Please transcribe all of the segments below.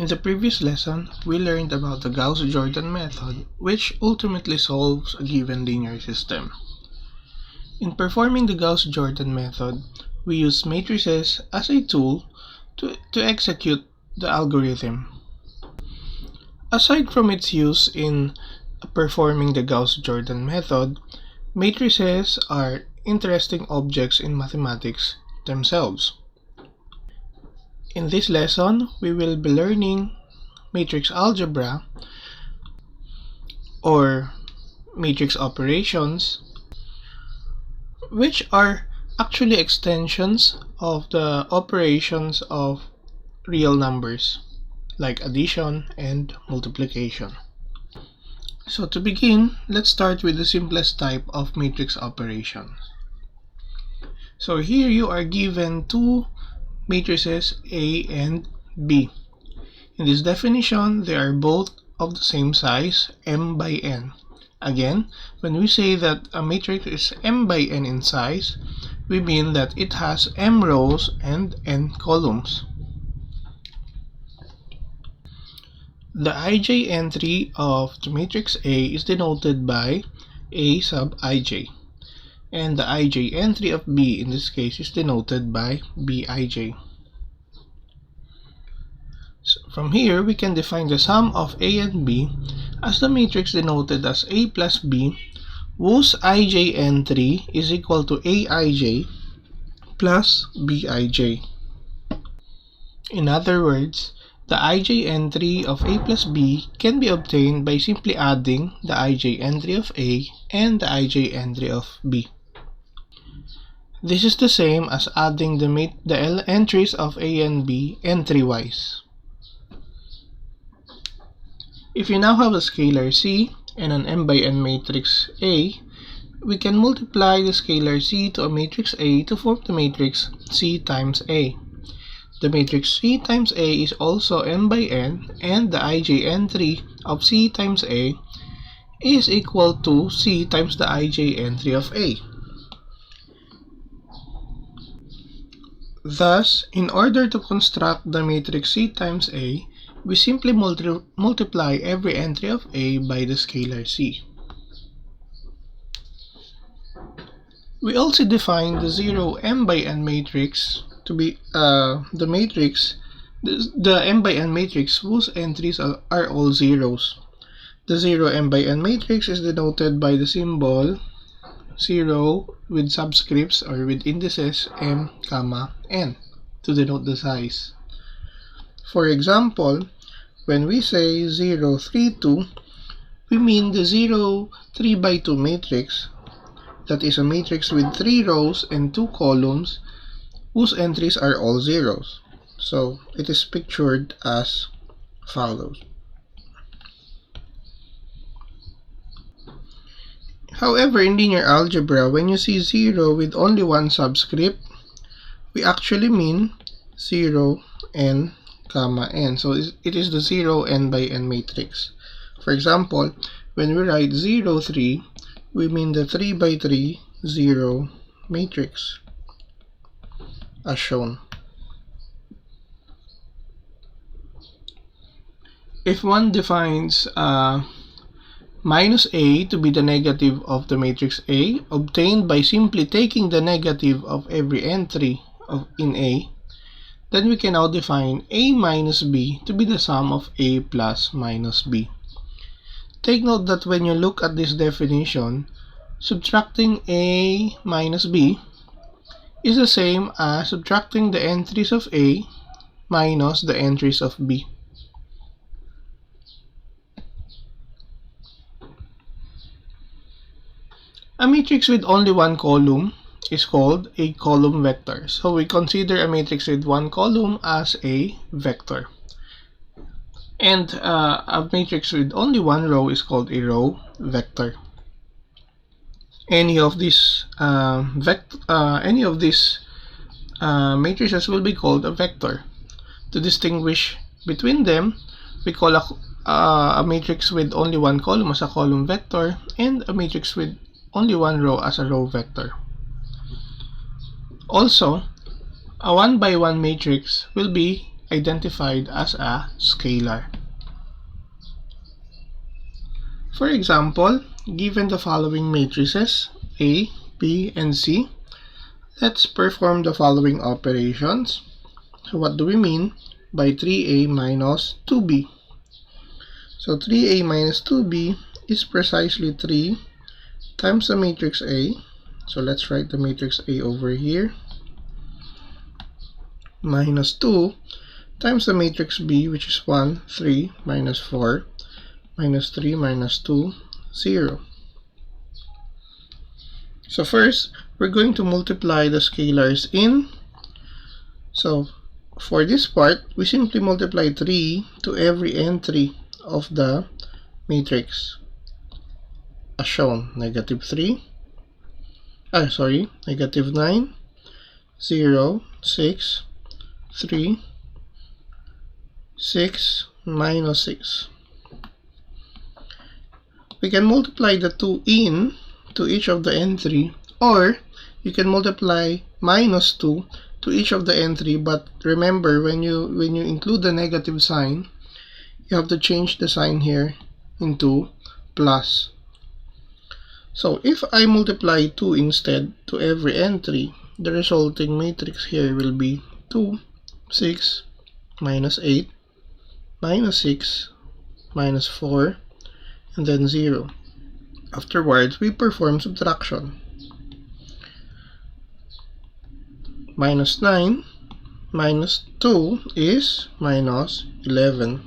In the previous lesson, we learned about the Gauss-Jordan method, which ultimately solves a given linear system. In performing the Gauss-Jordan method, we use matrices as a tool to execute the algorithm. Aside from its use in performing the Gauss-Jordan method, matrices are interesting objects in mathematics themselves. In this lesson, we will be learning matrix algebra or matrix operations, which are actually extensions of the operations of real numbers like addition and multiplication. So to begin, let's start with the simplest type of matrix operations. So here you are given two matrices A and B. In this definition, they are both of the same size, m by n. Again, when we say that a matrix is m by n in size, we mean that it has m rows and n columns. The ij entry of the matrix A is denoted by A sub ij, and the ij entry of B in this case is denoted by bij. So from here, we can define the sum of A and B as the matrix denoted as A plus B, whose ij entry is equal to Aij plus Bij. In other words, the ij entry of A plus B can be obtained by simply adding the ij entry of A and the ij entry of B. This is the same as adding the entries of A and B entry-wise. If you now have a scalar C and an m by n matrix A, we can multiply the scalar C to a matrix A to form the matrix C times A. The matrix C times A is also m by n, and the ij entry of C times A is equal to C times the ij entry of A. Thus, in order to construct the matrix C times A, we simply multiply every entry of A by the scalar C. We also define the 0 m by n matrix to be the m by n matrix whose entries are all zeros. The 0 m by n matrix is denoted by the symbol 0 with subscripts or with indices m, n to denote the size. For example, when we say 0, 3, 2, we mean the 0, 3 by 2 matrix, that is a matrix with 3 rows and 2 columns whose entries are all zeros. So it is pictured as follows. However, in linear algebra, when you see 0 with only one subscript, we actually mean 0 n, n. So it is the 0 n by n matrix. For example, when we write 0, 3, we mean the 3 by 3 0 matrix, as shown. If one defines minus A to be the negative of the matrix A, obtained by simply taking the negative of every entry in A, then we can now define A minus B to be the sum of A plus minus B. Take note that when you look at this definition, subtracting A minus B is the same as subtracting the entries of A minus the entries of B. A matrix with only one column is called a column vector. So we consider a matrix with one column as a vector. And a matrix with only one row is called a row vector. Any of these matrices will be called a vector. To distinguish between them, we call a matrix with only one column as a column vector, and a matrix with only one row as a row vector. Also, a 1 by 1 matrix will be identified as a scalar. For example, given the following matrices A, B, and C, let's perform the following operations. So what do we mean by 3A minus 2B? So 3A minus 2B is precisely 3 times the matrix A. So let's write the matrix A over here. Minus 2 times the matrix B, which is 1, 3, minus 4, minus 3, minus 2, 0. So first, we're going to multiply the scalars in. So for this part, we simply multiply 3 to every entry of the matrix as shown. Negative 9, 0, 6, 3, 6, minus 6. We can multiply the 2 in to each of the entry, or you can multiply minus 2 to each of the entry, but remember, when you include the negative sign, you have to change the sign here into plus. So if I multiply 2 instead to every entry, the resulting matrix here will be 2, 6, minus 8, minus 6, minus 4, and then 0. Afterwards, we perform subtraction. Minus 9 minus 2 is minus 11.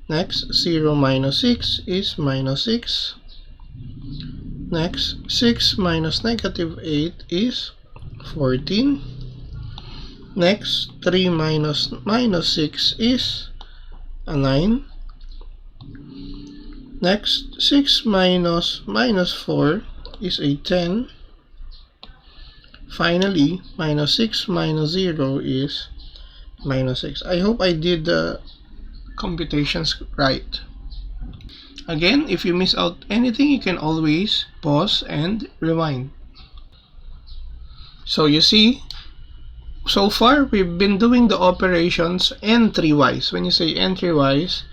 Next, 0 minus 6 is minus 6. Next, 6 minus negative 8 is 14. Next, 3 minus 6 is a 9. Next, 6 minus 4 is a 10. Finally, minus 6 minus 0 is minus 6. I hope I did the computations right. Again, if you miss out anything, you can always pause and rewind. So you see, so far we've been doing the operations entry-wise. When you say entry-wise,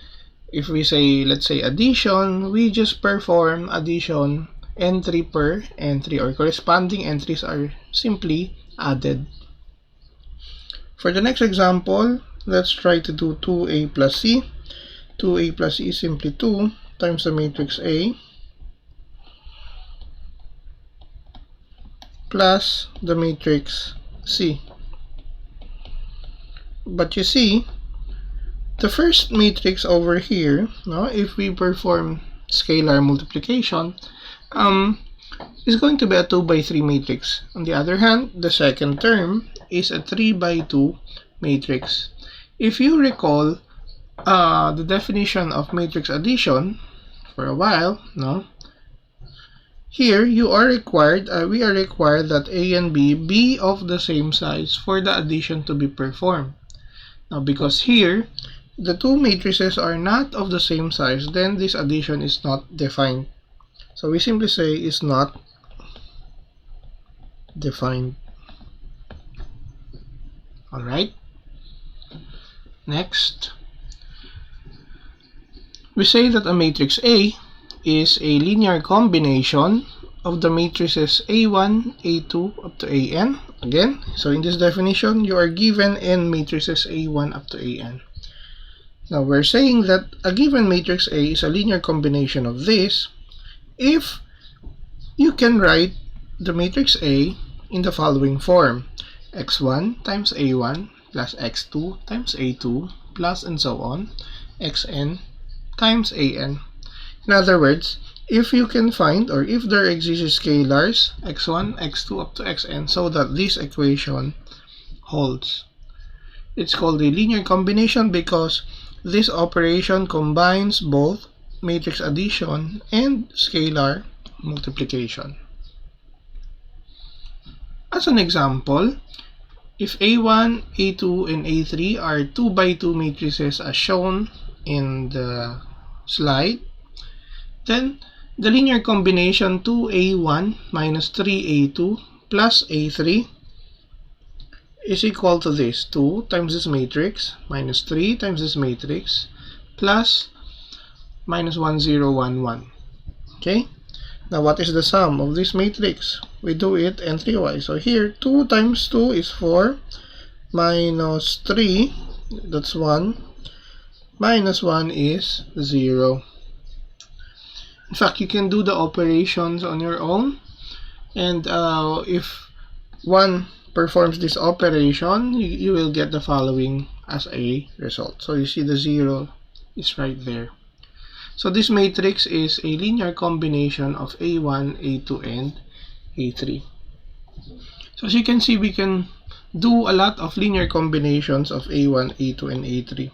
if we say, let's say, addition, we just perform addition entry per entry, or corresponding entries are simply added. For the next example, let's try to do 2A plus C. 2A plus C is simply 2 times the matrix A plus the matrix C. But you see, the first matrix over here, if we perform scalar multiplication, is going to be a 2 by 3 matrix. On the other hand, the second term is a 3 by 2 matrix. If you recall the definition of matrix addition for a while, here we are required that A and B be of the same size for the addition to be performed. Now, because here the two matrices are not of the same size, then this addition is not defined. So we simply say is not defined. Alright. Next, we say that a matrix A is a linear combination of the matrices A1, A2 up to AN. Again, so in this definition, you are given n matrices A1 up to AN. Now we're saying that a given matrix A is a linear combination of this if you can write the matrix A in the following form: x1 times A1 plus x2 times A2 plus and so on, xn times AN. In other words, if you can find, or if there exists scalars x1, x2 up to xn, so that this equation holds. It's called a linear combination because this operation combines both matrix addition and scalar multiplication. As an example, if A1, A2, and A3 are 2 by 2 matrices as shown in the slide, then the linear combination 2A1 minus 3A2 plus A3 is equal to this 2 times this matrix minus 3 times this matrix plus minus 1 0 1 1. Okay, now what is the sum of this matrix? We do it entry-wise. So here 2 times 2 is 4 minus 3, that's 1, minus 1 is 0. In fact, you can do the operations on your own, and if one performs this operation, you will get the following as a result. So you see the 0 is right there. So this matrix is a linear combination of A1, A2, and A3. So as you can see, we can do a lot of linear combinations of A1, A2, and A3.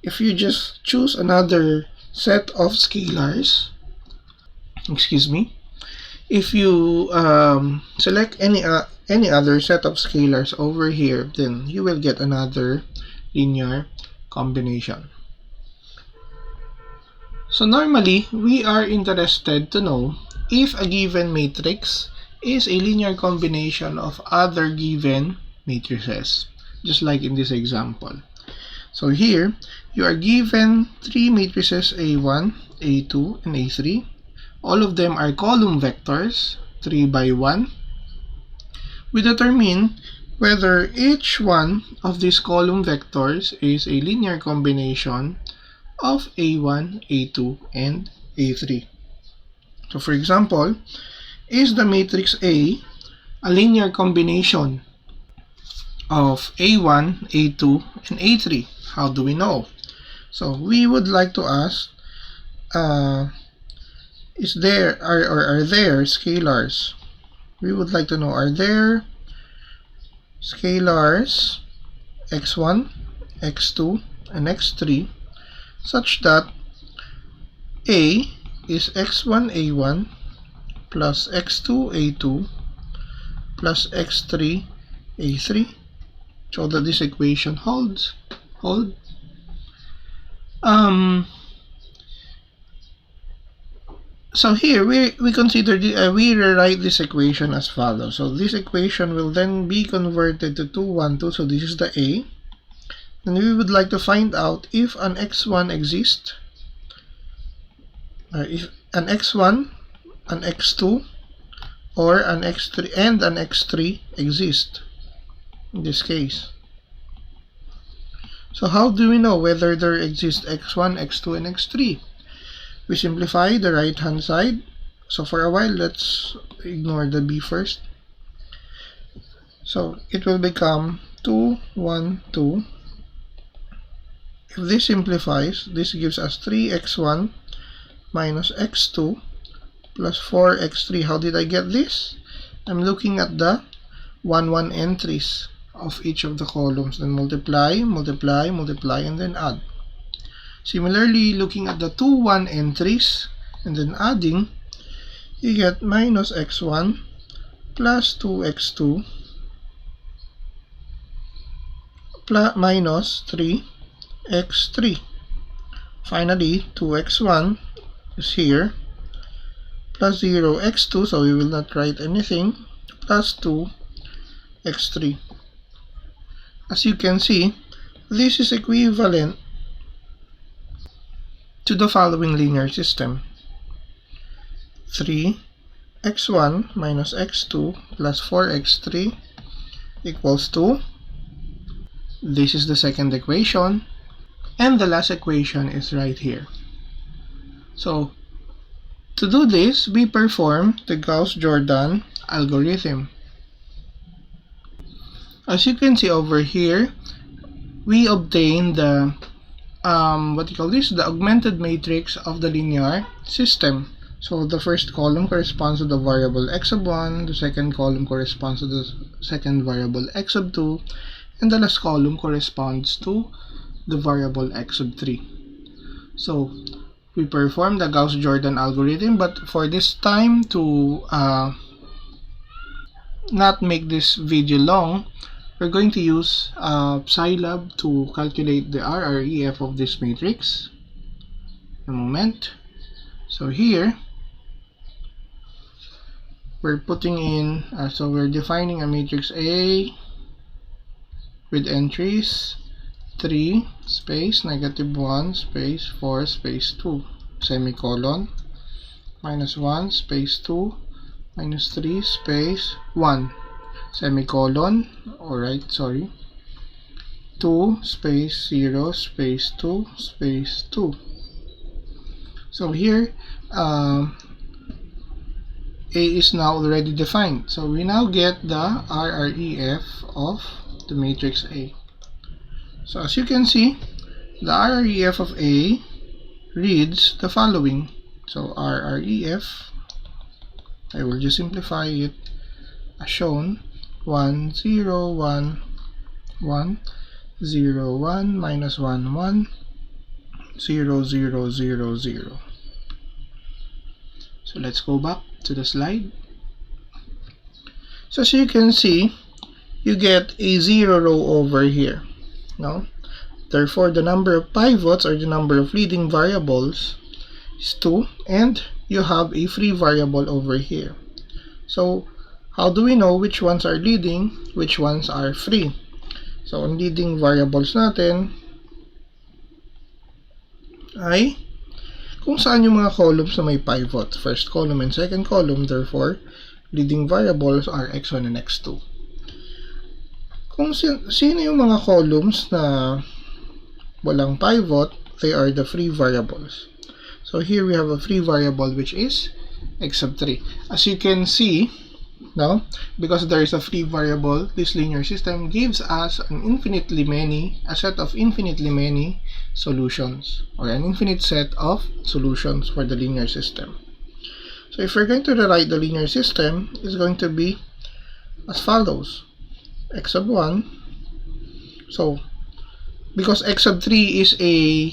If you just choose another set of scalars, if you select any other set of scalars over here, then you will get another linear combination. So normally, we are interested to know if a given matrix is a linear combination of other given matrices, just like in this example. So here, you are given 3 matrices A1, A2, and A3. All of them are column vectors, 3 by 1. We determine whether each one of these column vectors is a linear combination of A1, A2, and A3. So for example, is the matrix A linear combination of A1, A2, and A3? How do we know? So we would like to ask, are there scalars? We would like to know, are there scalars x1, x2, and x3 such that A is x1 A1 plus x2 A2 plus x3 A3, so that this equation holds. So here we consider we rewrite this equation as follows. So this equation will then be converted to 2, 1, 2. So this is the A. And we would like to find out if an x1 exists, if an x1, an x2, or an x3 and an x3 exist in this case. So how do we know whether there exists x1, x2, and x3? We simplify the right hand side. So for a while, let's ignore the b first. So it will become 2, 1, 2. If this simplifies, this gives us 3x1 minus x2 plus 4x3. How did I get this? I'm looking at the 1, 1 entries of each of the columns. Then multiply, multiply, multiply, and then add. Similarly, looking at the 2, 1 entries and then adding, you get minus x1 plus 2x2 plus minus 3x3. Finally, 2x1 is here plus 0x2, so we will not write anything, plus 2x3. As you can see, this is equivalent to the following linear system: 3x1 minus x2 plus 4x3 equals to, this is the second equation, and the last equation is right here. So to do this, we perform the Gauss-Jordan algorithm. As you can see over here, we obtain the the augmented matrix of the linear system. So the first column corresponds to the variable x sub 1, the second column corresponds to the second variable x sub 2, and the last column corresponds to the variable x sub 3. So we perform the Gauss-Jordan algorithm, but for this time, to not make this video long, we're going to use Scilab to calculate the RREF of this matrix. A moment. So here, we're putting in, so we're defining a matrix A, with entries 3 space -1 space 4 space 2 semicolon -1 space 2 -3 space 1 semicolon, alright, sorry, 2 space 0 space 2 space 2. So here A is now already defined, so we now get the RREF of the matrix A. So as you can see, the RREF of A reads the following. So RREF, I will just simplify it as shown: 1 0 1 1 0 1 minus 1 1 0 0 0 0. So let's go back to the slide. So as you can see, you get a 0 row over here. No? Therefore, the number of pivots, or the number of leading variables, is 2, and you have a free variable over here. So how do we know which ones are leading, which ones are free? So ang leading variables natin ay kung saan yung mga columns na may pivot, first column and second column. Therefore, leading variables are x1 and x2. Kung sino yung mga columns na walang pivot, they are the free variables. So here we have a free variable which is x sub 3. As you can see, now, because there is a free variable, this linear system gives us a set of infinitely many solutions, or an infinite set of solutions for the linear system. So if we're going to rewrite the linear system, it's going to be as follows: x sub 1. So because x sub 3 is a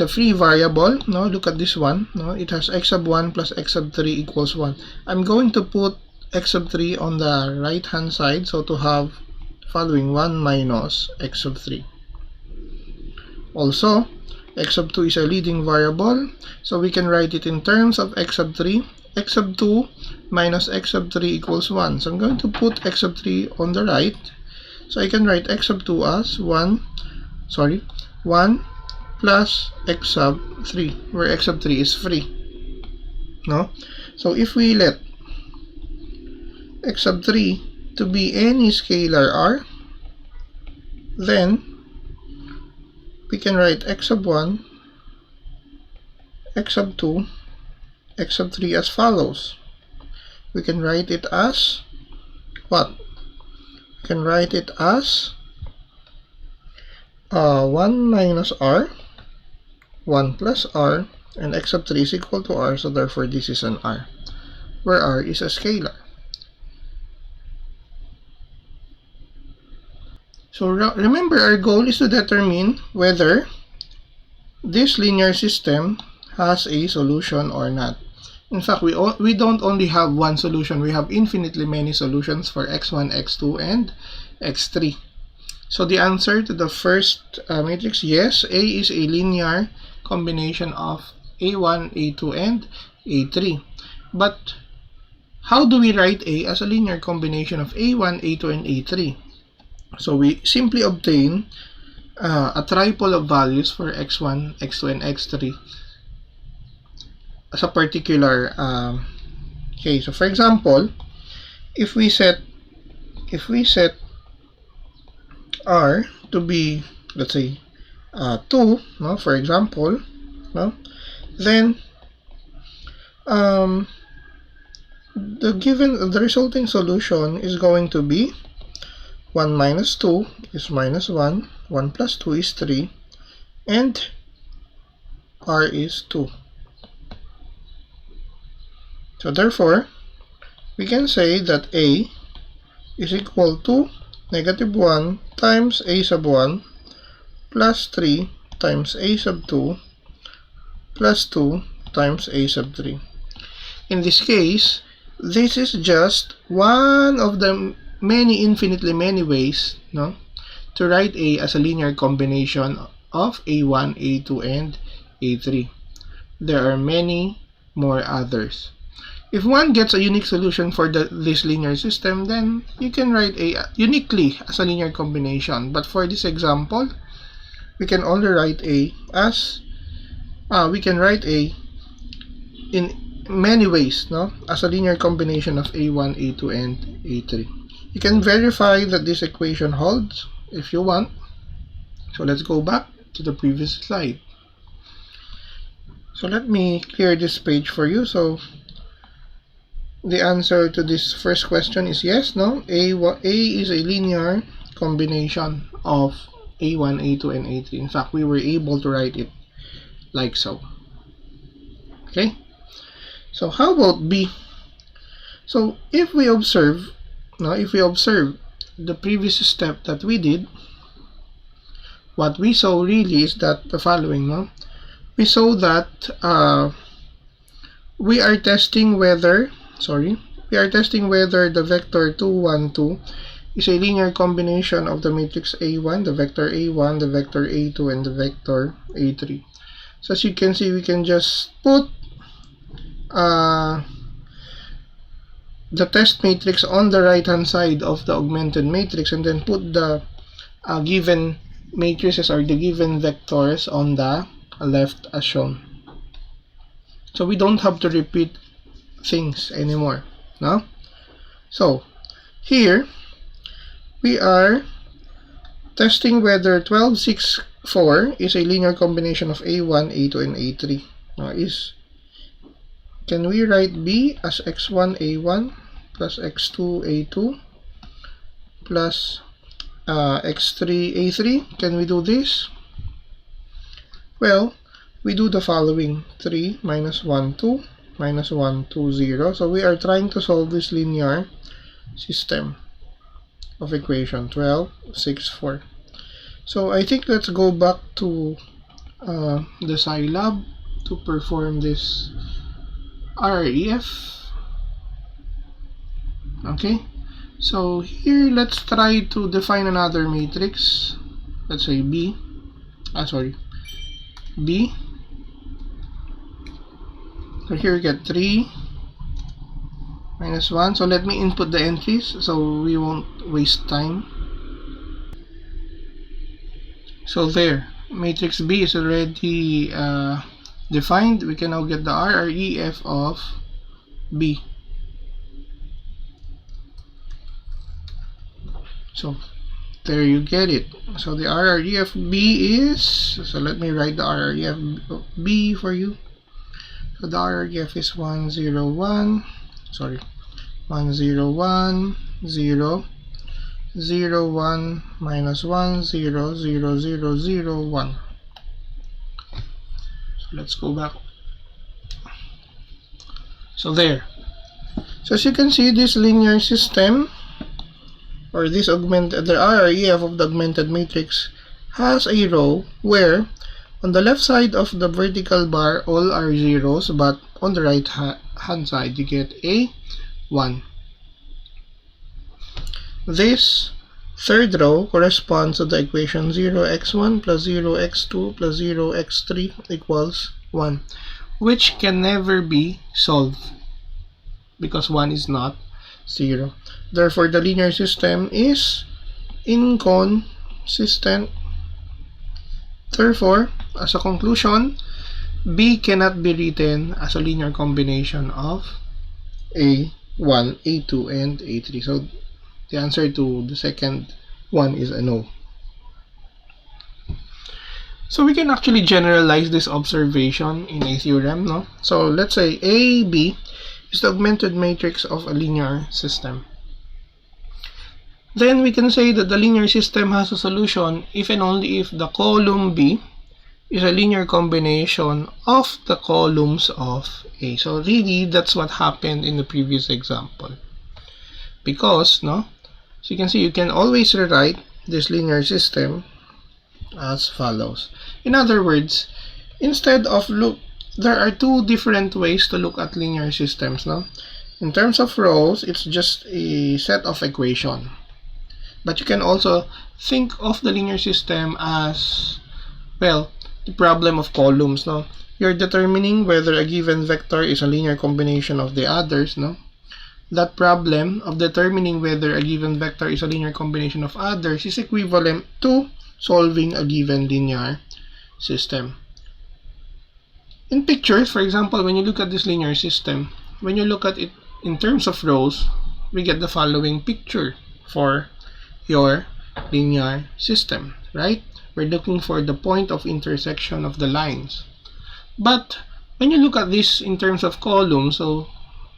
free variable, no, look at this one, no, it has x sub 1 plus x sub 3 equals 1. I'm going to put x sub 3 on the right hand side, so to have following 1 minus x sub 3. Also, x sub 2 is a leading variable, so we can write it in terms of x sub 3. X sub 2 minus x sub 3 equals 1. So I'm going to put x sub 3 on the right, so I can write x sub 2 as 1 plus x sub 3, where x sub 3 is free. No? So if we let x sub 3 to be any scalar r, then we can write x sub 1, x sub 2, x sub 3 as follows. We can write it as what? We can write it as 1 minus r, 1 plus r, and x sub 3 is equal to r, so therefore this is an r, where r is a scalar. So remember, our goal is to determine whether this linear system has a solution or not. In fact, we don't only have one solution, we have infinitely many solutions for x1, x2, and x3. So the answer to the first matrix, yes, A is a linear combination of A1, A2, and A3. But how do we write A as a linear combination of A1, A2, and A3? So we simply obtain a triple of values for x1, x2, and x3 as a particular case. So for example, if we set r to be, let's say, 2, no, for example, no, then the resulting solution is going to be 1 minus 2 is minus 1, 1 plus 2 is 3, and r is 2. So therefore, we can say that A is equal to -1 times A sub 1 plus 3 times A sub 2 plus 2 times A sub 3. In this case, this is just one of the infinitely many ways, no, to write A as a linear combination of A1, A2, and A3. There are many more others. If one gets a unique solution for this linear system, then you can write A uniquely as a linear combination. But for this example, we can only write A as we can write A in many ways, no, as a linear combination of A1, A2, and A3. You can verify that this equation holds if you want. So let's go back to the previous slide. So let me clear this page for you. So the answer to this first question is yes, no? A is a linear combination of A1, A2, and A3. In fact, we were able to write it like so. Okay? So how about B? So if we observe the previous step that we did, what we saw really is that the following, no? We saw that we are testing whether the vector 2, 1, 2 is a linear combination of the matrix A1, the vector A1, the vector A2, and the vector A3. So as you can see, we can just put the test matrix on the right hand side of the augmented matrix and then put the given matrices or the given vectors on the left as shown. So we don't have to repeat things anymore, no? So here we are testing whether 12, 6, 4 is a linear combination of A1, A2, and A3. Can we write B as x1 A1 plus x2 A2 plus x3 A3? Can we do this? Well, we do the following: 3 minus 1, 2 minus 1, 2, 0. So we are trying to solve this linear system of equation 12, 6, 4. So I think let's go back to the Scilab to perform this RREF. Okay, so here let's try to define another matrix. Let's say B. B. So here we get 3 minus 1. So let me input the entries so we won't waste time. So there, matrix B is already defined. We can now get the RREF of B. So there you get it. So the RREF B is, so let me write the RREF of B for you. So the RREF is 1, 0, 1, 0, 0, 0, 1, minus 1, 0, 0, 0, 0, 1. So let's go back. So there. So as you can see, this linear system, or this the RREF of the augmented matrix, has a row where on the left side of the vertical bar all are zeros, but on the right hand side you get a 1. This third row corresponds to the equation 0x1 plus 0x2 plus 0x3 equals 1, which can never be solved because 1 is not 0. Therefore, the linear system is inconsistent. Therefore, as a conclusion, B cannot be written as a linear combination of A1, A2, and A3. So the answer to the second one is a no. So we can actually generalize this observation in a theorem, no? So let's say AB is the augmented matrix of a linear system. Then we can say that the linear system has a solution if and only if the column B is a linear combination of the columns of A. So really, that's what happened in the previous example. Because, no, so you can see you can always rewrite this linear system as follows. In other words, instead of there are two different ways to look at linear systems, no? In terms of rows, it's just a set of equations. But you can also think of the linear system as, well, the problem of columns, no? you're determining whether a given vector is a linear combination of the others, no? That problem of determining whether a given vector is a linear combination of others is equivalent to solving a given linear system. In pictures, for example, when you look at this linear system, when you look at it in terms of rows, we get the following picture for your linear system, right? We're looking for the point of intersection of the lines. But when you look at this in terms of columns, so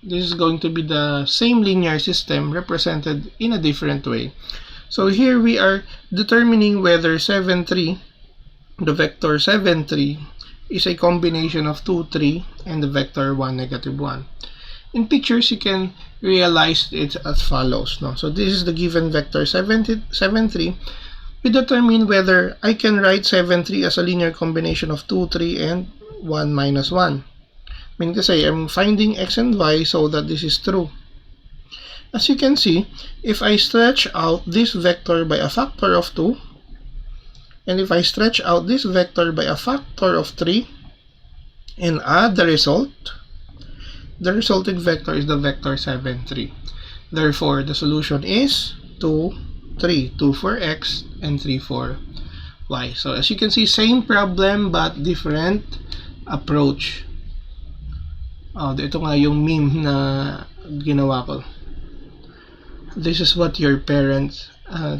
this is going to be the same linear system represented in a different way. So here we are determining whether 7, 3, the vector 7, 3, is a combination of 2, 3, and the vector 1, negative 1. In pictures, you can realize it as follows. No? So this is the given vector 7, 3. We determine whether I can write 7, 3 as a linear combination of 2, 3, and 1 minus 1. Meaning to say, I'm finding x and y so that this is true. As you can see, if I stretch out this vector by a factor of 2, and if I stretch out this vector by a factor of 3 and add the result, the resulting vector is the vector 7, 3. Therefore, the solution is 2, 3. 2 for x and 3 for y. So as you can see, same problem but different approach. Ito nga yung meme na ginawa ko. This is what your parents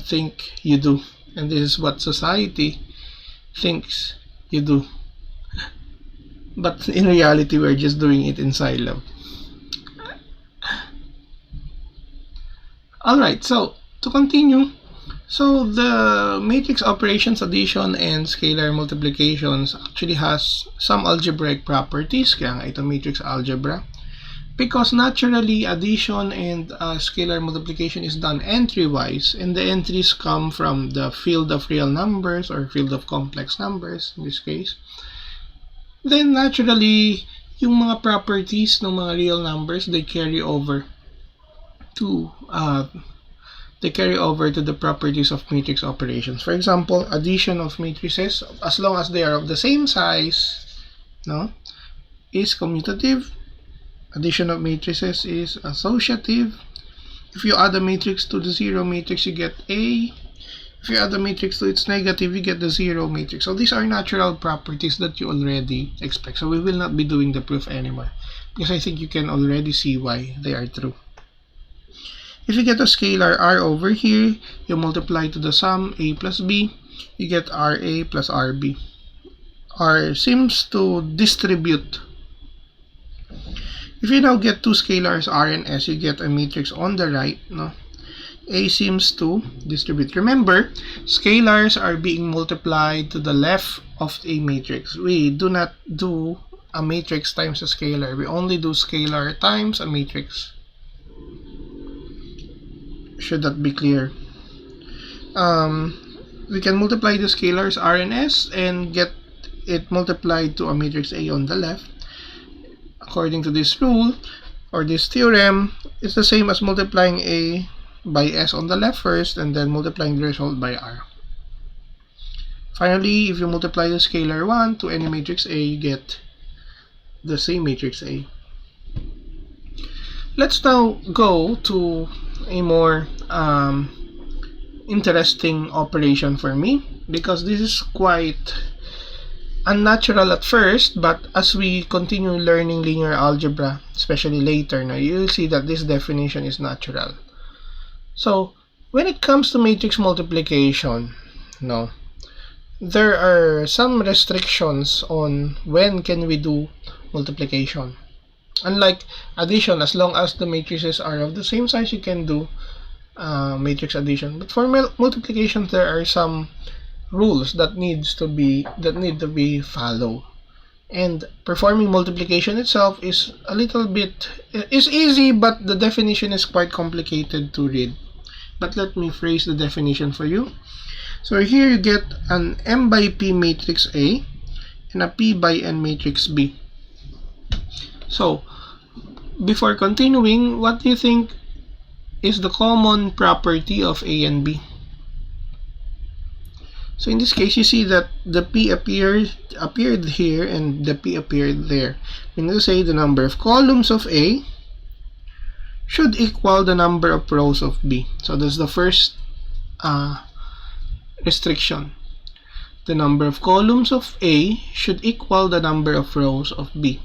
think you do. And this is what society thinks you do. But in reality, we're just doing it in silo. Alright, so to continue, so the matrix operations addition and scalar multiplications actually has some algebraic properties, kaya nga ito matrix algebra. Because naturally, addition and scalar multiplication is done entry-wise, and the entries come from the field of real numbers or field of complex numbers in this case. Then naturally, yung mga properties ng mga real numbers, they carry over to the properties of matrix operations. For example, addition of matrices, as long as they are of the same size, no, is commutative. Addition of matrices is associative. If you add a matrix to the zero matrix, you get A. If you add a matrix to its negative, you get the zero matrix. So these are natural properties that you already expect. So we will not be doing the proof anymore, because I think you can already see why they are true. If you get a scalar R over here, you multiply to the sum A plus B, you get RA plus RB. R seems to distribute. If you now get two scalars R and S, you get a matrix on the right, no? A seems to distribute. Remember, scalars are being multiplied to the left of a matrix. We do not do a matrix times a scalar. We only do scalar times a matrix. Should that be clear? We can multiply the scalars R and S and get it multiplied to a matrix A on the left. According to this rule or this theorem, it's the same as multiplying A by S on the left first and then multiplying the result by R. Finally, if you multiply the scalar 1 to any matrix A, you get the same matrix A. Let's now go to a more interesting operation for me, because this is quite unnatural at first, but as we continue learning linear algebra, especially later, now you'll see that this definition is natural. So when it comes to matrix multiplication, no, there are some restrictions on when can we do multiplication. Unlike addition, as long as the matrices are of the same size, you can do matrix addition. But for multiplication, there are some rules that need to be followed. And performing multiplication itself is a little bit easy, but the definition is quite complicated to read. But let me phrase the definition for you. So here you get an M by P matrix A and a P by N matrix B. So before continuing, what do you think is the common property of A and B? So in this case, you see that the P appeared here and the P appeared there. When you say the number of columns of A should equal the number of rows of B. So that's the first restriction. The number of columns of A should equal the number of rows of B.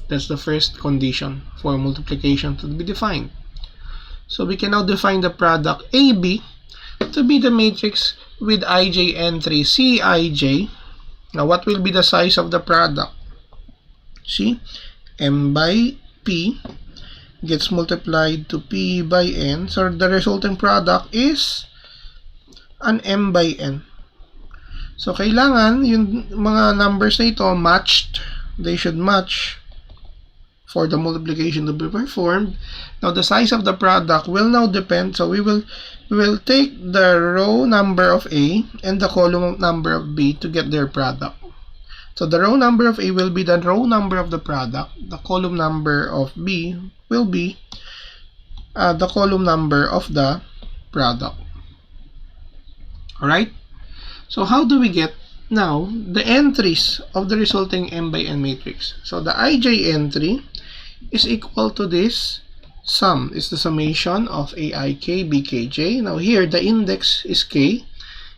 That's the first condition for multiplication to be defined. So we can now define the product AB to be the matrix with ij entry Cij. Now what will be the size of the product? See, M by P gets multiplied to P by N. So the resulting product is an M by N. So kailangan yung mga numbers na ito matched. They should match for the multiplication to be performed. Now the size of the product will now depend. So we will take the row number of A and the column number of B to get their product. So the row number of A will be the row number of the product. The column number of B will be the column number of the product. Alright? So how do we get now the entries of the resulting M by N matrix? So the ij entry is equal to this sum. It's the summation of aik bkj. Now here the index is k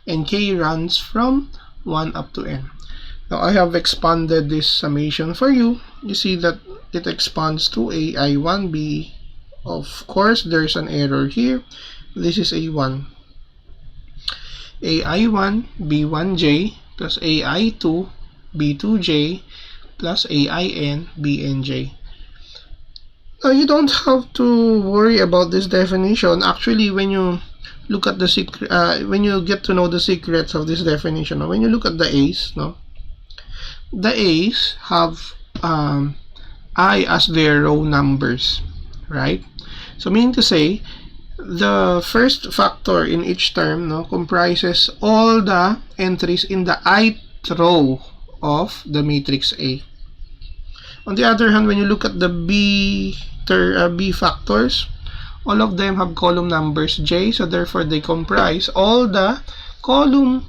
and k runs from 1 up to n. Now I have expanded this summation for you. You see that it expands to ai1b. Of course there's an error here. This is a1. ai1 b1j plus ai2 b2j plus ain bnj. Now you don't have to worry about this definition. Actually, when you look at the secret, when you get to know the secrets of this definition, when you look at the A's, the A's have I as their row numbers, right? So meaning to say, the first factor in each term comprises all the entries in the ith row of the matrix A. On the other hand, when you look at the B factors, all of them have column numbers J, so therefore they comprise all the column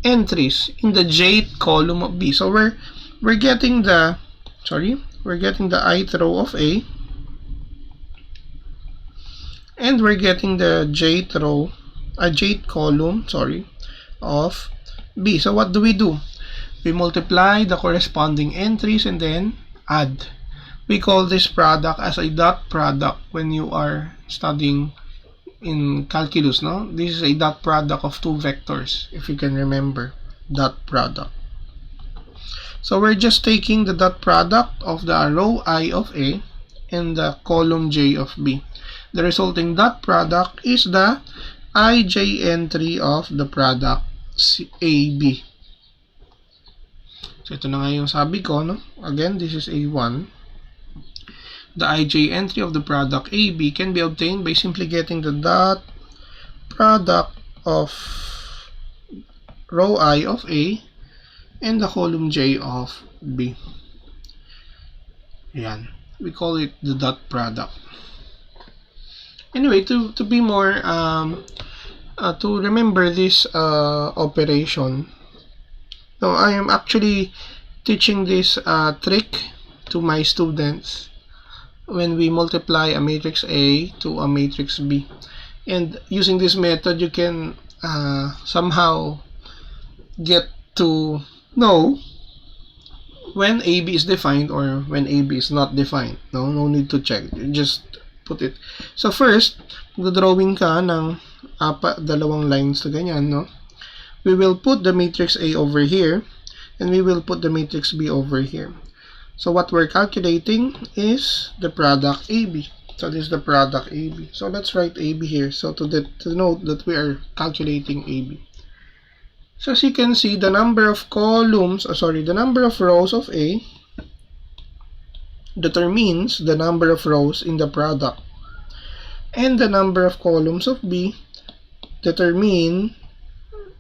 entries in the jth column of B. So we're getting the ith row of A, and we're getting the jth row, jth column, of B. So what do? We multiply the corresponding entries and then add. We call this product as a dot product when you are studying in calculus, This is a dot product of two vectors, if you can remember, dot product. So we're just taking the dot product of the row I of A and the column J of B. The resulting dot product is the ij entry of the product AB. So ito na nga yung sabi ko, Again, this is A1. The ij entry of the product AB can be obtained by simply getting the dot product of row I of A and the column J of B. Yan. We call it the dot product. Anyway, to be more to remember this operation, I am actually teaching this trick to my students when we multiply a matrix A to a matrix B. And using this method, you can somehow get to know when AB is defined or when AB is not defined. No need to check. Just put it. So first, magdodrawing ka ng dalawang lines na ganyan, We will put the matrix A over here and we will put the matrix B over here. So what we're calculating is the product AB. So this is the product AB. So let's write AB here. So to note that we are calculating AB. So as you can see, the number of the number of rows of A determines the number of rows in the product, and the number of columns of B determines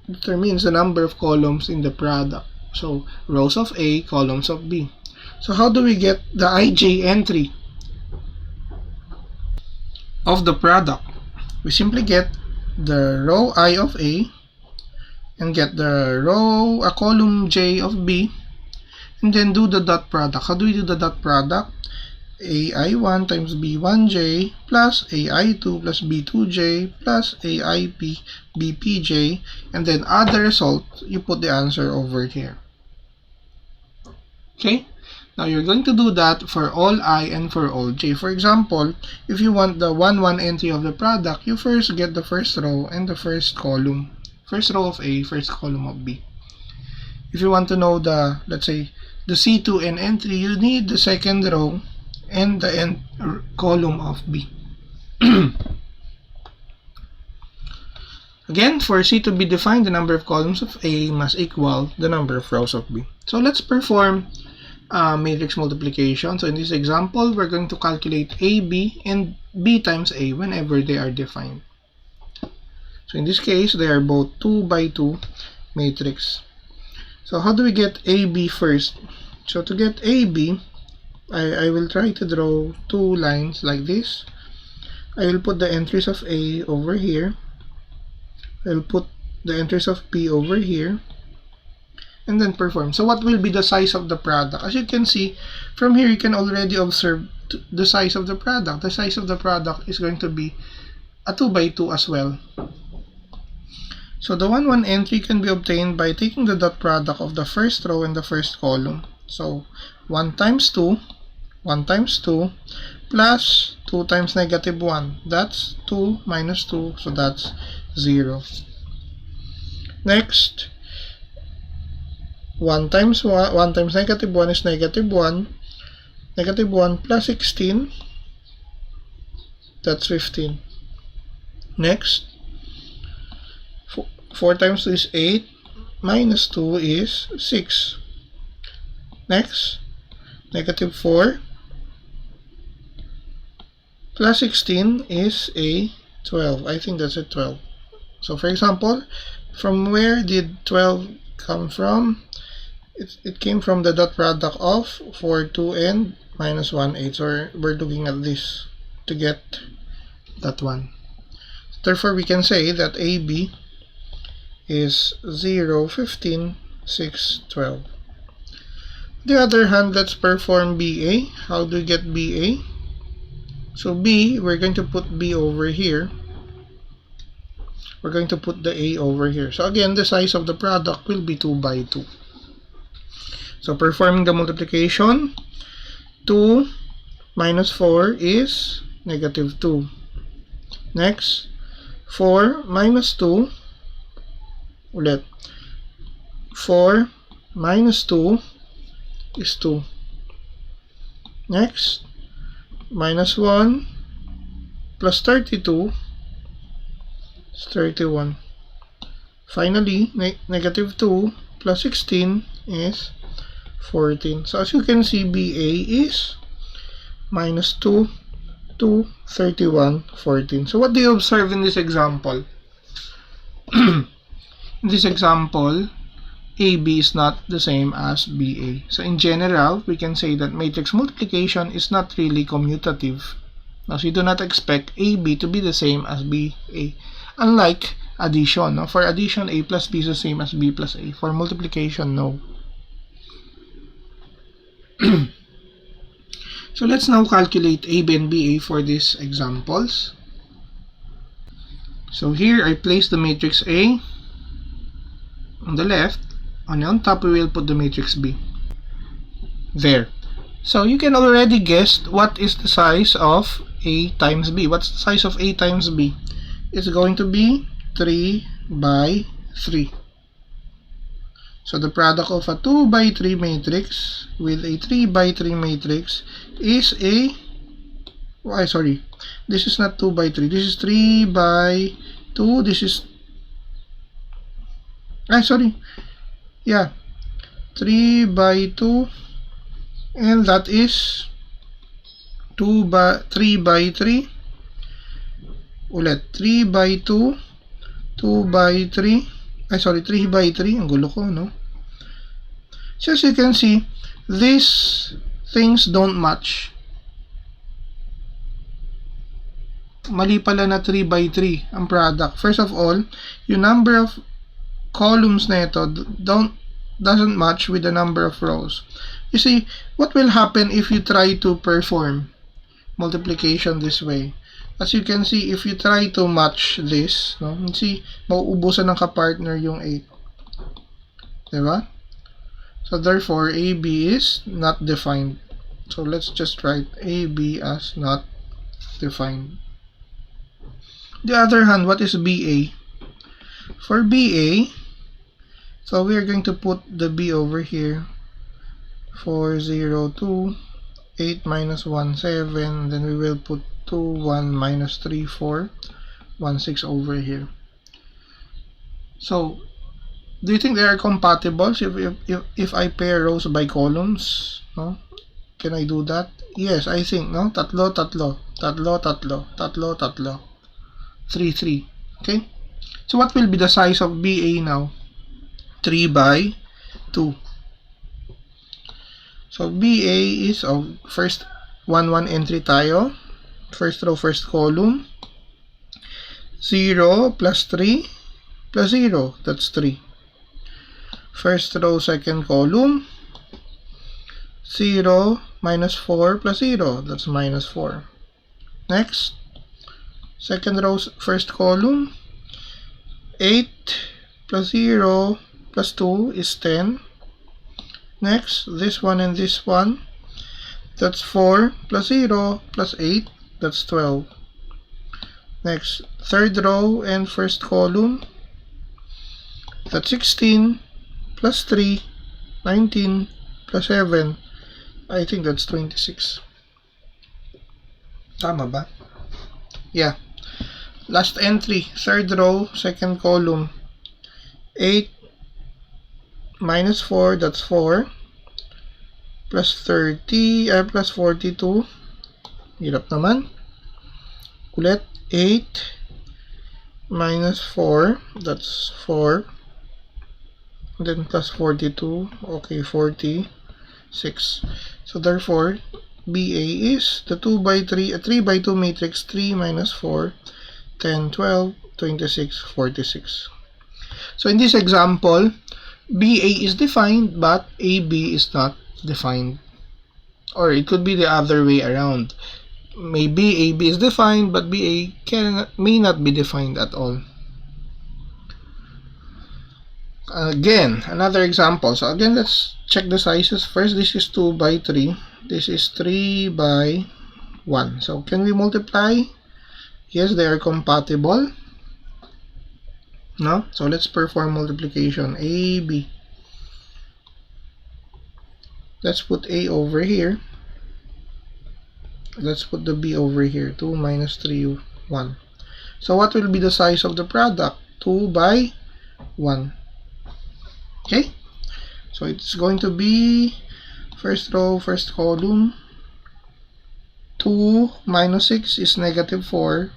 the number of columns in the product. So rows of A, columns of B. So how do we get the ij entry of the product? We simply get the row I of A and get the column J of B, and then do the dot product. How do we do the dot product? AI1 times B1J plus AI2 plus B2J plus AIP BPJ, and then add the result. You put the answer over here. Okay? Now you're going to do that for all I and for all j. For example, if you want the 1-1 entry of the product, you first get the first row and the first column. First row of A, first column of B. If you want to know the, let's say, the C2N entry, you need the second row and the end column of B. Again, for C to be defined, the number of columns of A must equal the number of rows of B. So let's perform matrix multiplication. So in this example, we're going to calculate AB and B times A whenever they are defined. So in this case, they are both 2 by 2 matrix. So how do we get AB first? So to get AB, I will try to draw two lines like this. I will put the entries of A over here. I will put the entries of B over here, and then perform. So what will be the size of the product? As you can see, from here you can already observe the size of the product. The size of the product is going to be a 2 by 2 as well. So the 1-1 entry can be obtained by taking the dot product of the first row and the first column. So 1 times 2, 1 times 2, plus 2 times negative 1. That's 2 minus 2, so that's 0. Next, 1 times negative 1 is negative 1. Negative 1 plus 16, that's 15. Next, 4 times 2 is 8, minus 2 is 6. Next, negative 4 plus 16 is a 12. I think that's a 12. So for example, from where did 12 come from? It came from the dot product of 4, 2, and minus 1, 8. So we're looking at this to get that one. Therefore, we can say that AB is 0, 15, 6, 12. On the other hand, let's perform BA. How do we get BA? So B, we're going to put B over here. We're going to put the A over here. So again, the size of the product will be 2 by 2. So performing the multiplication, 2 minus 4 is negative 2. Next, 4 minus 2, ulit. 4 minus 2 is 2. Next, minus 1 plus 32 is 31. Finally, negative 2 plus 16 is 14. So as you can see, BA is minus 2 to 31, 14. So what do you observe in this example? In this example, AB is not the same as BA. So in general, we can say that matrix multiplication is not really commutative. Now, so you do not expect AB to be the same as BA. Unlike addition. No? For addition, A plus B is the same as B plus A. For multiplication, no. So let's now calculate AB and BA for these examples. So here I place the matrix A on the left, and on top we will put the matrix B. There. So you can already guess what is the size of A times B. What's the size of A times B? It's going to be 3 by 3. So the product of a 2 by 3 matrix with a 3 by 3 matrix is a, this is not 2 by 3, this is 3 by 2, this is, 3 by 2, and that is 3 by 3, ulit, 3 by 2, 2 by 3, 3 by 3, ang gulo ko, no? So as you can see, these things don't match. Mali pala na 3 by 3 ang product. First of all, yung number of columns na ito doesn't match with the number of rows. You see, what will happen if you try to perform multiplication this way? As you can see, if you try to match this, no, you see, mauubusan ng kapartner yung 8. Diba? So therefore, AB is not defined. So let's just write AB as not defined. The other hand, what is BA? For BA, so we are going to put the B over here. 4, 0, 2, 8 minus 1, 7. Then we will put 2, 1 minus 3, 4, 1, 6 over here. So, do you think they are compatible if I pair rows by columns? No? Can I do that? Yes, I think, no? Tatlo, tatlo, tatlo, tatlo, tatlo, tatlo. 3, 3. Okay? So, what will be the size of BA now? 3 by 2. So, BA is, first 1, 1 entry tayo. First row, first column. 0 plus 3 plus 0. That's 3. First row, second column. 0 minus 4 plus 0. That's minus 4. Next. Second row, first column. 8 plus 0 plus 2 is 10. Next, this one and this one. That's 4 plus 0 plus 8. That's 12. Next, third row and first column. That's 16 plus 3, 19 plus 7. I think that's 26. Tama ba? Yeah. Last entry, third row, second column. 8 minus 4, that's 4. Plus 30, plus 42. Hirap naman. Ulit, 8 minus 4, that's 4. Then plus 42, okay, 46. So therefore, BA is the 2 by 3, a 3 by 2 matrix, 3 minus 4, 10, 12, 26, 46. So in this example, BA is defined, but AB is not defined. Or it could be the other way around. Maybe AB is defined, but BA may not be defined at all. Again, another example. So again, let's check the sizes. First, this is 2 by 3. This is 3 by 1. So can we multiply? Yes, they are compatible. No? So let's perform multiplication. A, B. Let's put A over here. Let's put the B over here. 2 minus 3, 1. So what will be the size of the product? 2 by 1. Okay? So it's going to be first row, first column. 2 minus 6 is negative 4.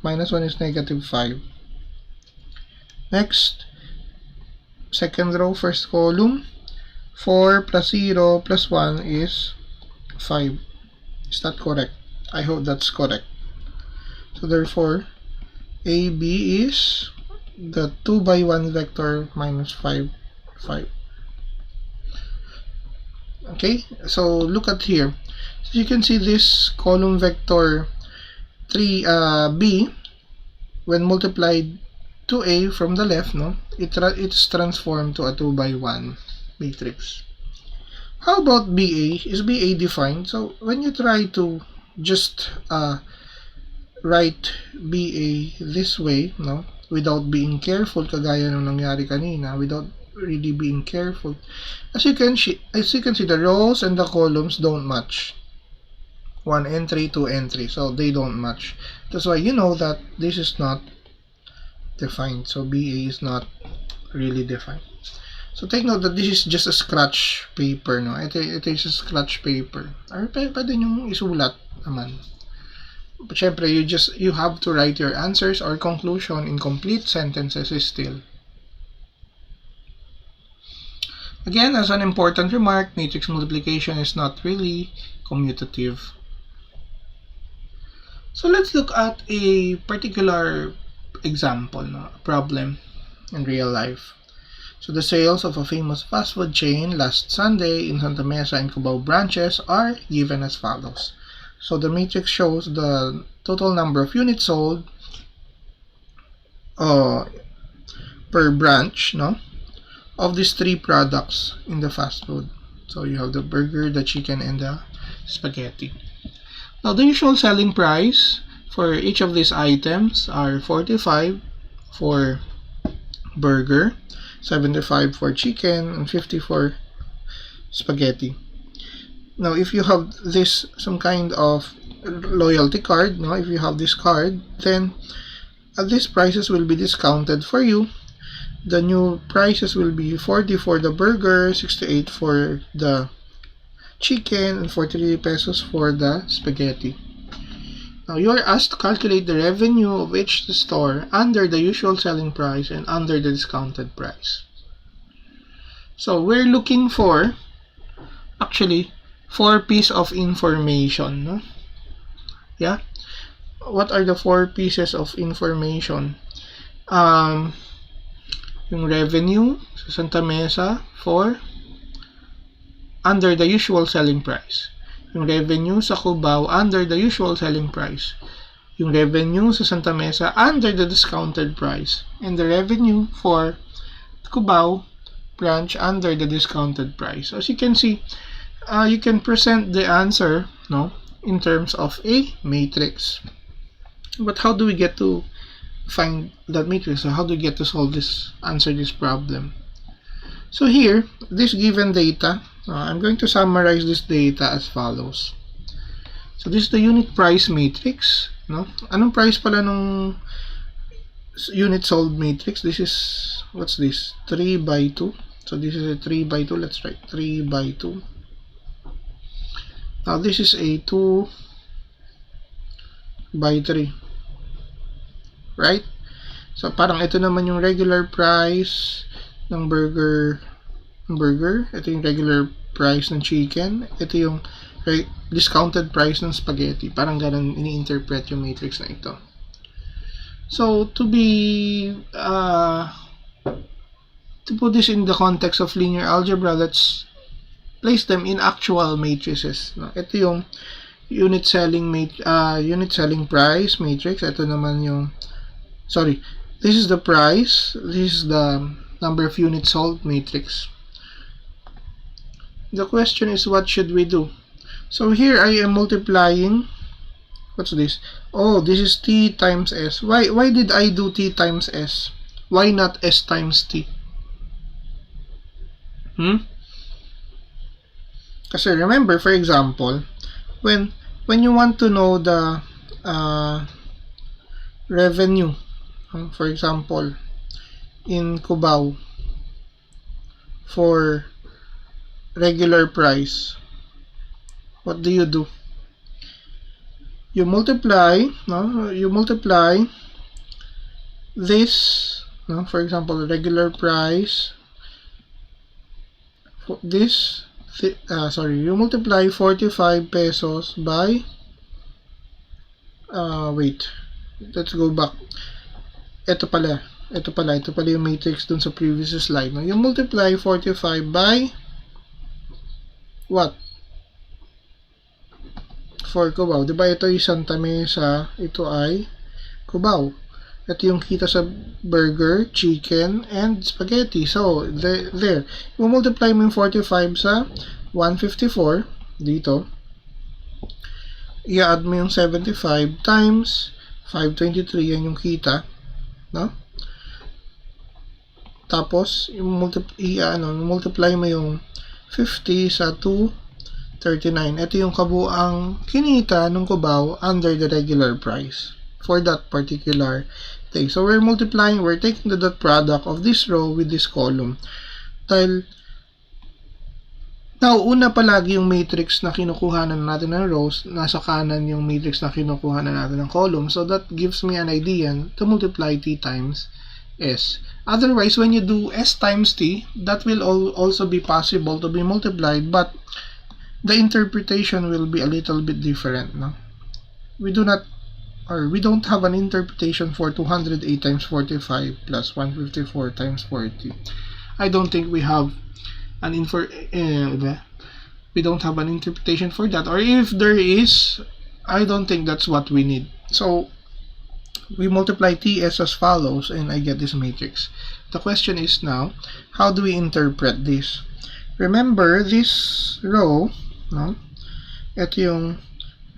Minus 1 is negative 5. Next, second row, first column. 4 plus 0 plus 1 is 5. Is that correct? I hope that's correct. So therefore, AB is the 2 by 1 vector minus 5, 5. Okay, so look at here. So you can see this column vector 3B, when multiplied to A from the left, no, it's transformed to a 2 by 1 matrix. How about BA? Is BA defined? So when you try to just write BA this way, no, without being careful, kagaya ng nangyari kanina, without really being careful, as you can see, the rows and the columns don't match. 1 entry, 2 entry, so they don't match. That's why you know that this is not defined. So BA is not really defined. So take note that this is just a scratch paper, no? It is a scratch paper. Or pwede nyo isulat naman. But syempre, you have to write your answers or conclusion in complete sentences still. Again, as an important remark, matrix multiplication is not really commutative. So let's look at a particular example, no? A problem in real life. So the sales of a famous fast food chain last Sunday in Santa Mesa and Cubao branches are given as follows. So the matrix shows the total number of units sold per branch, no, of these three products in the fast food. So you have the burger, the chicken, and the spaghetti. Now the usual selling price for each of these items are 45 for burger, 75 for chicken, and 50 for spaghetti. Now if you have this some kind of loyalty card, no, if you have this card, then these prices will be discounted for you. The new prices will be 40 for the burger, 68 for the chicken, and 43 pesos for the spaghetti. Now you are asked to calculate the revenue of each store under the usual selling price and under the discounted price. So we're looking for actually 4 pieces of information, no? Yeah. What are the 4 pieces of information? Yung revenue sa Santa Mesa for under the usual selling price. Yung revenue sa Cubao under the usual selling price. Yung revenue sa Santa Mesa under the discounted price. And the revenue for Cubao branch under the discounted price. As you can see, you can present the answer, no, in terms of a matrix. But how do we get to find that matrix? So how do we get to answer this problem? So here, this given data, I'm going to summarize this data as follows. So this is the unit price matrix, no? Anong price pala nung unit sold matrix? This is, what's this? 3 by 2. So this is a 3 by 2. Let's write 3 by 2. Now this is a 2 by 3. Right? So parang ito naman yung regular price ng burger. Ito yung regular price ng chicken. Ito yung discounted price ng spaghetti. Parang ganun ini-interpret yung matrix na ito. So to put this in the context of linear algebra, let's place them in actual matrices. No? Ito yung unit selling price matrix. Ito naman yung, sorry, this is the price. This is the number of units sold matrix. The question is, what should we do? So here I am multiplying. What's this? Oh, this is t times s. Why did I do t times s? Why not s times t? Kasi remember, for example, when you want to know the revenue, for example, in Cubao for regular price, what do? You multiply, no? You multiply this, no? For example, regular price. This, you multiply 45 pesos by. Wait, let's go back. Ito pala yung matrix dun sa previous slide. No? You multiply 45 by what? For Cubao. Diba ito ay Santa Mesa, ito ay Cubao. Ito yung kita sa burger, chicken, and spaghetti. So, there. You multiply mo yung 45 sa 154 dito. I-add mo yung 75 times 523, yan yung kita. No? Tapos, multiply mo yung 50 sa 239. Ito yung kabuang kinita ng Cubao under the regular price for that particular thing. So, we're taking the dot product of this row with this column. Dahil, nauuna palagi yung matrix na kinukuhanan natin ng rows, nasa kanan yung matrix na kinukuhanan natin ng column. So, that gives me an idea to multiply t times s. Otherwise, when you do s times t, that will also be possible to be multiplied, but the interpretation will be a little bit different. No? We don't have an interpretation for 208 times 45 plus 154 times 40. I don't think we have an we don't have an interpretation for that, or if there is, I don't think that's what we need. So we multiply TS as follows, and I get this matrix. The question is now, how do we interpret this? Remember, this row, no? Ito yung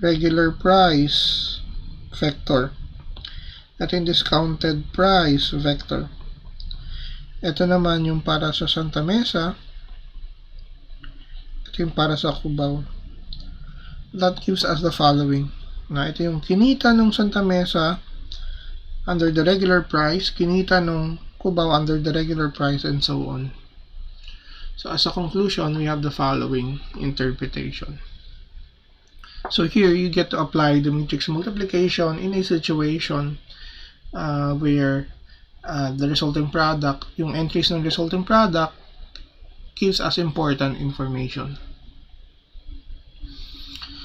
regular price vector. Ito yung discounted price vector. Ito naman yung para sa Santa Mesa. Ito yung para sa Cubao. That gives us the following. Na ito yung kinita ng Santa Mesa under the regular price, kinita ng Cubao under the regular price, and so on. So as a conclusion, we have the following interpretation. So here you get to apply the matrix multiplication in a situation where the resulting product, yung entries ng resulting product, gives us important information.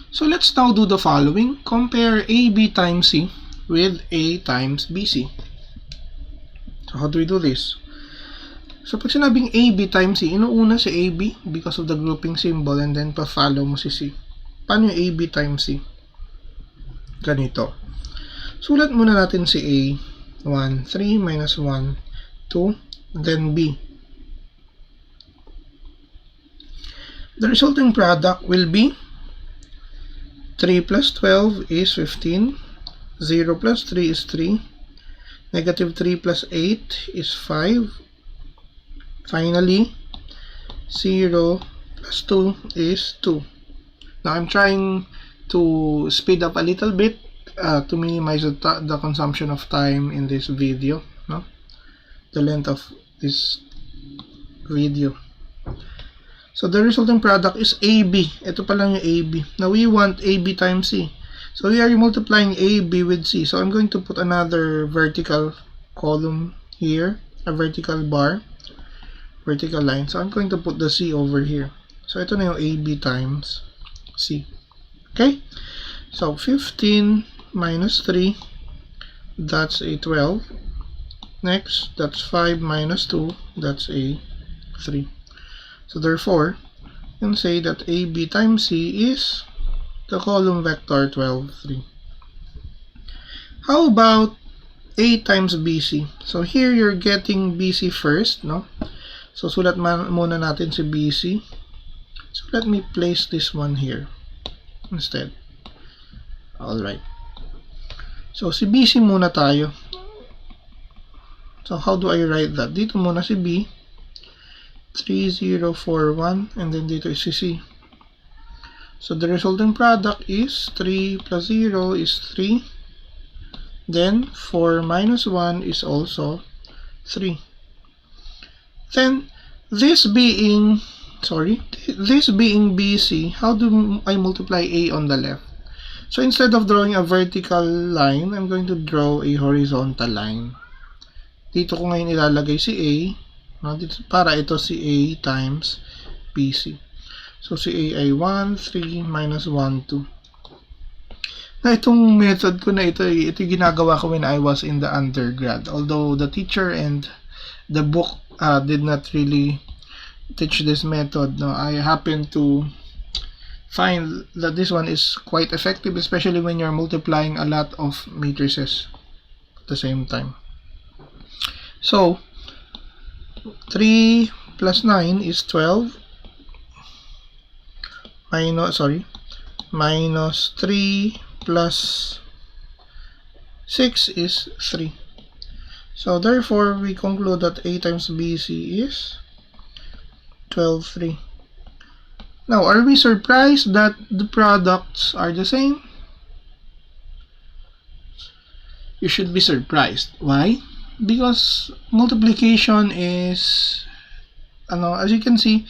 So let's now do the following. Compare AB times C with A times BC. So how do we do this? So pag sinabing AB times C, inuuna si AB because of the grouping symbol, and then pa-follow mo si C. Paano yung AB times C? Ganito. Sulat muna natin si A. 1, 3 minus 1, 2, then B. The resulting product will be 3 plus 12 is 15, 0 plus 3 is 3, negative 3 plus 8 is 5, finally 0 plus 2 is 2. Now I'm trying to speed up a little bit to minimize the consumption of time in this video, no? The length of this video. So the resulting product is AB. Ito pa lang yung AB. Now we want AB times C. So we are multiplying AB with C. So I'm going to put another vertical column here, a vertical bar, vertical line. So I'm going to put the C over here. So ito na yung AB times C. Okay? So 15 minus 3, that's a 12. Next, that's 5 minus 2, that's a 3. So therefore, you can say that AB times C is the column vector 12, 3. How about A times BC? So here you're getting BC first, no? So sulat muna natin si BC. So let me place this one here instead. Alright. So si BC muna tayo. So how do I write that? Dito muna si B. 3041, and then dito is si C. So the resulting product is 3 plus 0 is 3. Then 4 minus 1 is also 3. Then this being BC, how do I multiply A on the left? So instead of drawing a vertical line, I'm going to draw a horizontal line. Dito ko ngayon ilalagay si A, para ito si A times BC. So si A ay 1, 3, minus 1, 2. Na itong method ko na ito ginagawa ko when I was in the undergrad. Although the teacher and the book did not really teach this method, no, I happen to find that this one is quite effective, especially when you're multiplying a lot of matrices at the same time. So 3 plus 9 is 12, minus 3 plus 6 is 3. So therefore we conclude that A times BC is 12, 3. Now, are we surprised that the products are the same? You should be surprised. Why? Because multiplication is, as you can see,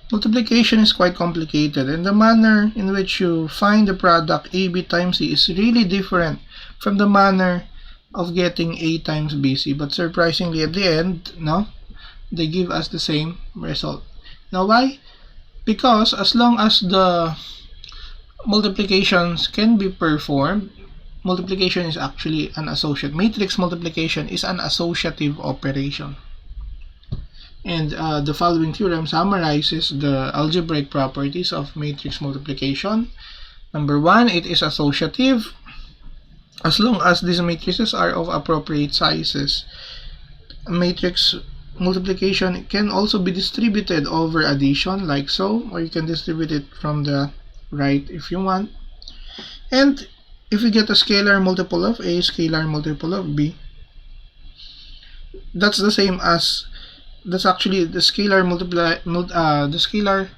multiplication is quite complicated, and the manner in which you find the product AB times C is really different from the manner of getting A times BC. But surprisingly, at the end, they give us the same result. Now why? Because as long as the multiplications can be performed, multiplication is actually an associative. Matrix multiplication is an associative operation. And the following theorem summarizes the algebraic properties of matrix multiplication. Number 1, it is associative as long as these matrices are of appropriate sizes. Matrix multiplication can also be distributed over addition, like so, or you can distribute it from the right if you want. And if we get a scalar multiple of A, scalar multiple of B, that's the same as, that's actually the scalar the scalar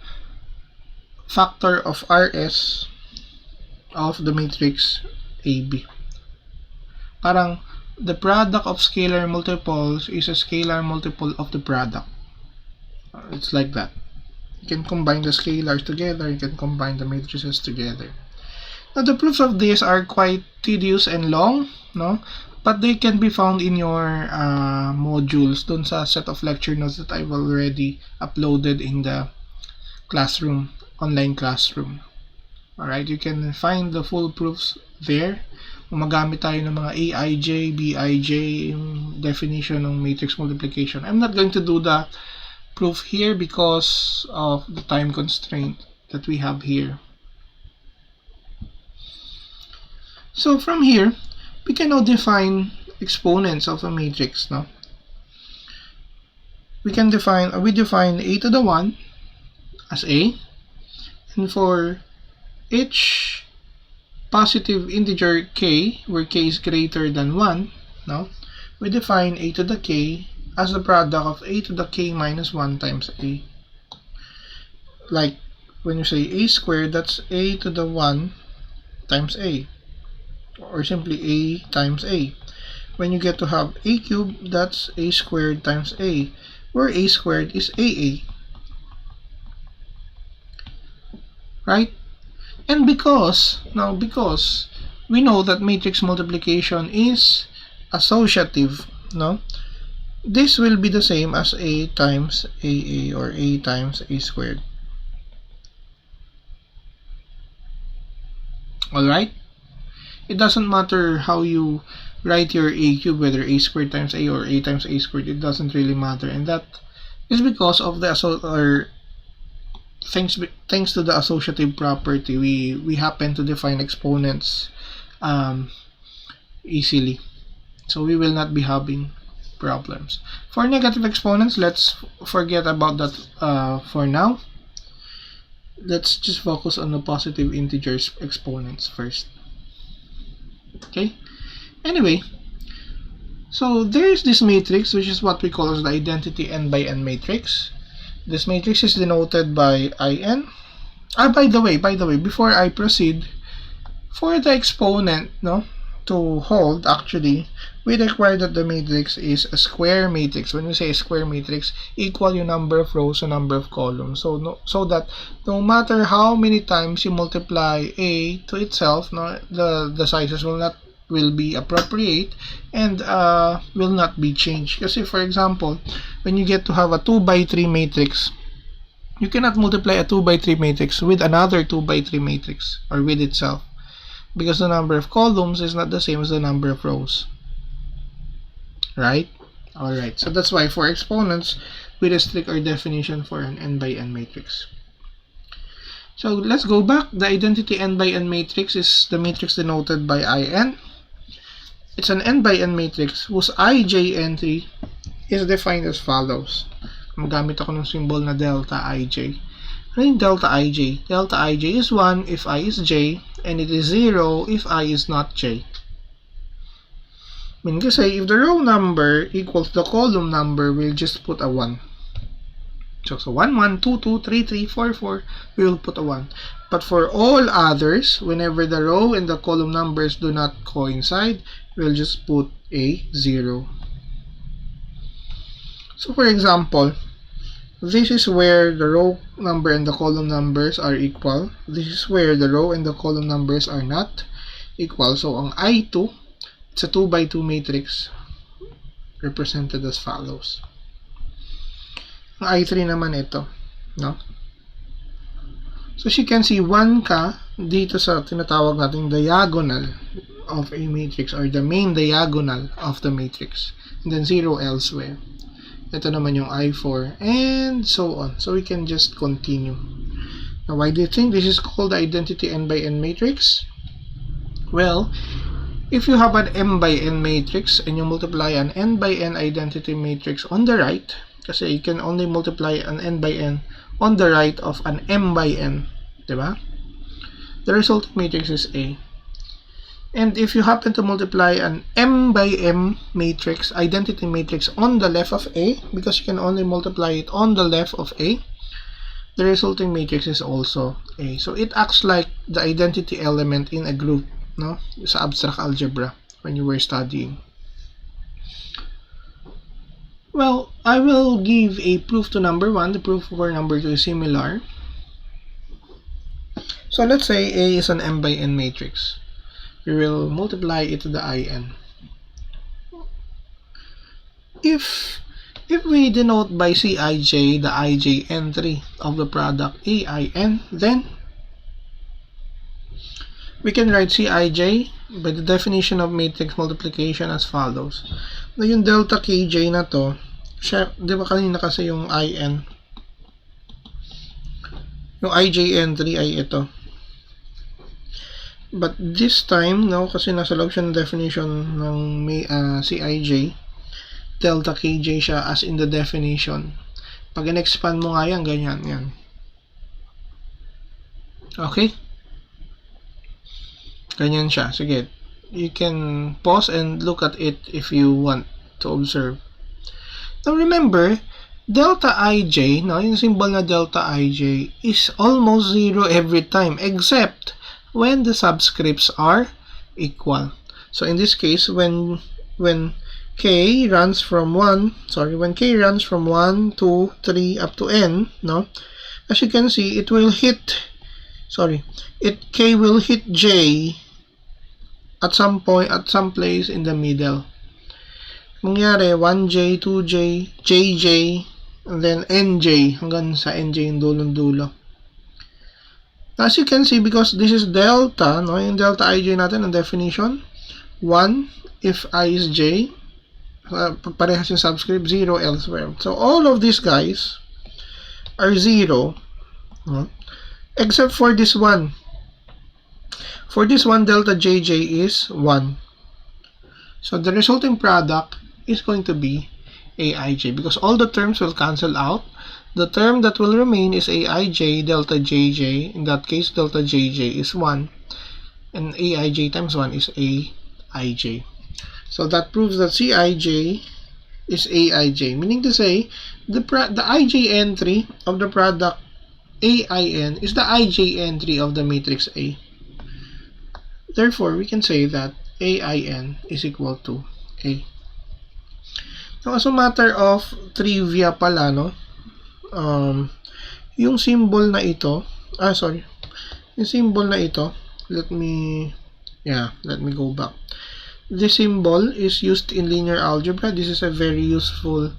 factor of Rs of the matrix AB. Parang the product of scalar multiples is a scalar multiple of the product. It's like that. You can combine the scalars together, you can combine the matrices together. Now the proofs of this are quite tedious and long, no? But they can be found in your modules dun sa set of lecture notes that I've already uploaded in the classroom, online classroom. Alright, you can find the full proofs there. Magamit tayo ng mga Aij, Bij, yung definition ng matrix multiplication. I'm not going to do the proof here because of the time constraint that we have here. So from here, we can now define exponents of a matrix. No? We define a to the 1 as A, and for each positive integer k, where k is greater than 1, no? We define a to the k as the product of a to the k minus 1 times a. Like when you say a squared, that's a to the 1 times a, or simply a times a. When you get to have a cubed, that's a squared times a, where a squared is aa. Right? And because we know that matrix multiplication is associative, no? This will be the same as a times aa, or a times a squared. Alright? It doesn't matter how you write your a cube, whether a squared times a or a times a squared, it doesn't really matter. And that is because of the thanks to the associative property, we happen to define exponents easily, so we will not be having problems. For negative exponents, let's forget about that for now. Let's just focus on the positive integers exponents first. Okay, anyway, so there is this matrix, which is what we call as the identity n by n matrix. This matrix is denoted by In. By the way, before I proceed, for the exponent, no, to hold, actually, we require that the matrix is a square matrix. When we say a square matrix, equal yung number of rows to number of columns. So that no matter how many times you multiply A to itself, no, the sizes will be appropriate and will not be changed. Kasi for example, when you get to have a 2 by 3 matrix, you cannot multiply a 2 by 3 matrix with another 2 by 3 matrix, or with itself, because the number of columns is not the same as the number of rows. Right? Alright, so that's why for exponents, we restrict our definition for an n by n matrix. So let's go back. The identity n by n matrix is the matrix denoted by In. It's an n by n matrix whose ij entry is defined as follows. Magamit ako ng symbol na delta ij. Ano yung delta ij? Delta ij is 1 if I is j, and it is 0 if I is not j. Meaning kasi if the row number equals the column number, we'll just put a 1. So 1, 1, 2, 2, 3, 3, 4, 4, we will put a 1. But for all others, whenever the row and the column numbers do not coincide, we'll just put a 0. So for example, this is where the row number and the column numbers are equal. This is where the row and the column numbers are not equal. So ang I2, it's a 2 by 2 matrix represented as follows. Ang I3 naman ito, no? So as you can see, 1 ka dito sa tinatawag nating diagonal. of a matrix or the main diagonal of the matrix, and then 0 elsewhere. Ito naman yung I4, and so on. So we can just continue. Now, why do you think this is called the identity n by n matrix? Well, if you have an m by n matrix and you multiply an n by n identity matrix on the right, kasi you can only multiply an n by n on the right of an m by n, diba? The resulting matrix is A. And if you happen to multiply an m by m matrix, identity matrix on the left of A, because you can only multiply it on the left of A, the resulting matrix is also A. So it acts like the identity element in a group, no? Sa abstract algebra when you were studying. Well, I will give a proof to number 1. The proof for number 2 is similar. So let's say A is an m by n matrix. We will multiply it to the in. If we denote by Cij the ij entry of the product Ain, then we can write Cij by the definition of matrix multiplication as follows. Na yung delta Kj na to, siya, di ba kanina kasi yung In, yung ij entry ay ito. But this time, no, kasi nasa loob siya ng definition ng Cij, delta Kj siya as in the definition. Pag in-expand mo nga yan, ganyan, yan. Okay? Ganyan siya. Sige. You can pause and look at it if you want to observe. Now remember, delta ij, no, yung symbol na delta ij is almost 0 every time except when the subscripts are equal. So in this case, when k runs from 1, when k runs from 1, 2, 3 up to n, no, as you can see, it will hit, k will hit j at some point, at some place in the middle. Mangyari 1j, 2j, jj, and then nj, hanggang sa nj yung dulong-dulo. As you can see, because this is delta, no, yung delta ij natin ang definition, 1 if I is j, parehas yung subscript, 0 elsewhere. So all of these guys are 0, no, except for this one. For this one, delta jj is 1. So the resulting product is going to be aij, because all the terms will cancel out. The term that will remain is aij delta jj. In that case, delta jj is 1. And aij times 1 is aij. So that proves that Cij is aij. Meaning to say, the ij entry of the product Ain is the ij entry of the matrix A. Therefore, we can say that Ain is equal to A. Now, as a matter of trivia pala, no? Yung symbol na ito, yung symbol na ito, let me go back. This symbol is used in linear algebra. This is a very useful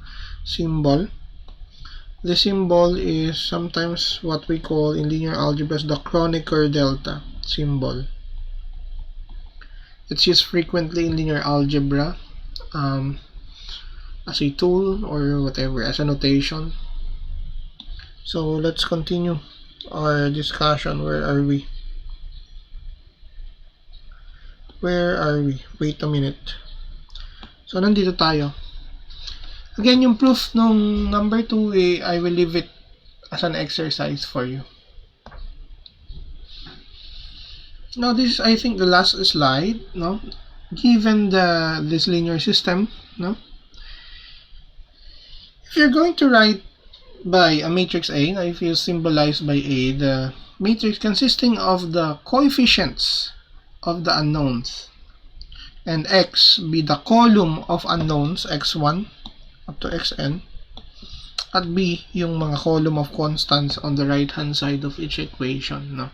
symbol. The symbol is sometimes what we call in linear algebra as the Kronecker delta symbol. It's used frequently in linear algebra as a tool or whatever, as a notation. So let's continue our discussion. Where are we? Wait a minute. So nandito tayo. Again, yung proof nung number 2, I will leave it as an exercise for you. Now this is, I think, the last slide, no? Given this linear system, no? If you're going to write by a matrix A, now if you symbolize by A, the matrix consisting of the coefficients of the unknowns, and X be the column of unknowns, X1 up to Xn, at B yung mga column of constants on the right hand side of each equation, no?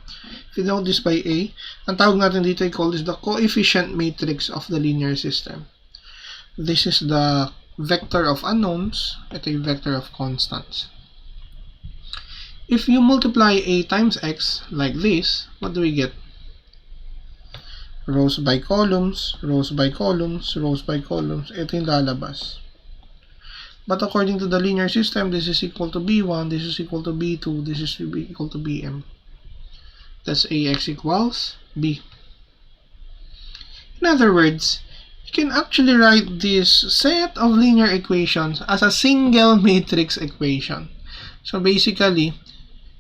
If you note this by A, ang tawag natin dito, I call this the coefficient matrix of the linear system. This is the vector of unknowns, ito yung vector of constants. If you multiply A times X like this, what do we get? rows by columns, rows by columns, rows by columns. Ito yung lalabas. But according to the linear system, this is equal to B1, this is equal to B2, this is equal to Bm. That's Ax equals B. In other words, you can actually write this set of linear equations as a single matrix equation. So basically,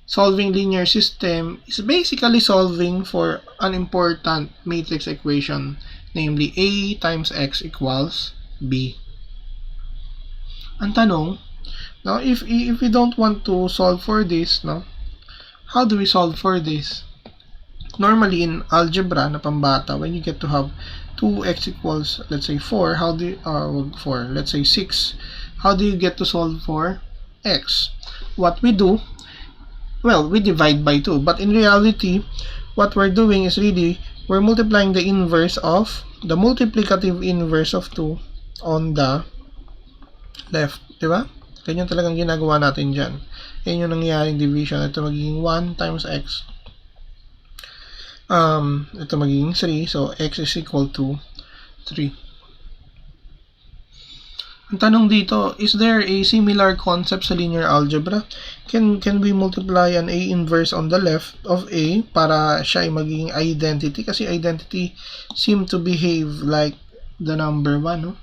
solving linear system is basically solving for an important matrix equation, namely A times X equals B. Ang tanong, now if we don't want to solve for this, no, how do we solve for this? Normally in algebra na pambata, when you get to have 2x equals, let's say 4, how do you, 4, let's say 6, how do you get to solve for x? What we do, well, we divide by 2, but in reality, what we're doing is really, we're multiplying the inverse of, the multiplicative inverse of 2 on the left, di ba? Ganyan talagang ginagawa natin dyan. Yan yung nangyayaring division. Ito magiging 1 times x. Ito magiging 3, so x is equal to 3. Ang tanong dito, is there a similar concept sa linear algebra? Can we multiply an A inverse on the left of A para siya ay magiging identity? Kasi identity seem to behave like the number 1, no?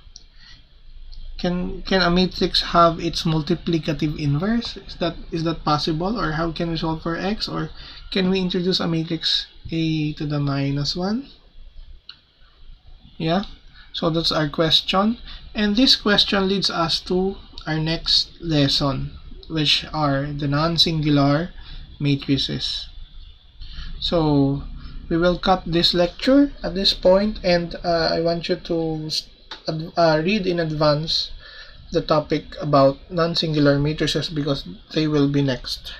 Can a matrix have its multiplicative inverse? Is that possible? Or how can we solve for x? Or can we introduce a matrix A to the minus 1? Yeah, so that's our question. And this question leads us to our next lesson, which are the non-singular matrices. So we will cut this lecture at this point, and I want you to read in advance the topic about non-singular matrices because they will be next.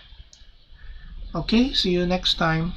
Okay, see you next time.